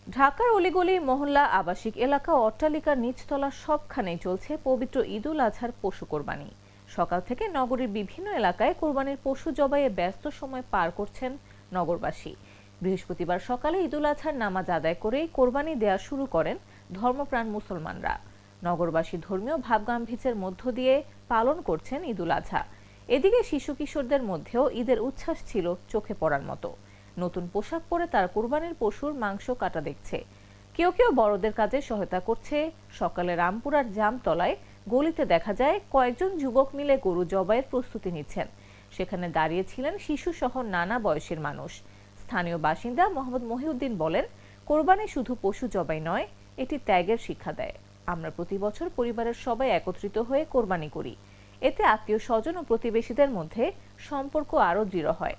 ঢাকার অলিগলি, মহল্লা, আবাসিক এলাকা, অট্টালিকার নিচতলা সবখানেই চলছে পবিত্র ঈদুল আজহার পশু কোরবানি। সকাল থেকে নগরীর বিভিন্ন এলাকায় কোরবানির পশু জবাইয়ে ব্যস্ত সময় পার করছেন নগরবাসী। বৃহস্পতিবার সকালে ঈদুল আজহার নামাজ আদায় করেই কোরবানি দেয়া শুরু করেন ধর্মপ্রাণ মুসলমানরা। নগরবাসী ধর্মীয় ভাবগাম্ভীর্যের মধ্য দিয়ে পালন করছেন ঈদুল আজহা। এদিকে শিশু কিশোরদের মধ্যেও ঈদের উচ্ছ্বাস ছিল চোখে পড়ার মতো। নতুন পোশাক পরে তার কুরবানির পশুর মাংস কাটা দেখছে। কেউ কেউ বড়দের কাজে সহায়তা করছে। সকালে রামপুরার জামতলায় গলিতে দেখা যায় কয়েকজন যুবক মিলে গরু জবাইয়ের প্রস্তুতি নিচ্ছেন। সেখানে দাঁড়িয়েছিলেন শিশু সহ নানা বয়সের মানুষ। স্থানীয় বাসিন্দা মোহাম্মদ মহিউদ্দিন বলেন, কোরবানি শুধু পশু জবাই নয়, এটি ত্যাগের শিক্ষা দেয়। আমরা প্রতি বছর পরিবারের সবাই একত্রিত হয়ে কোরবানি করি। এতে আত্মীয় স্বজন ও প্রতিবেশীদের মধ্যে সম্পর্ক আরও দৃঢ় হয়।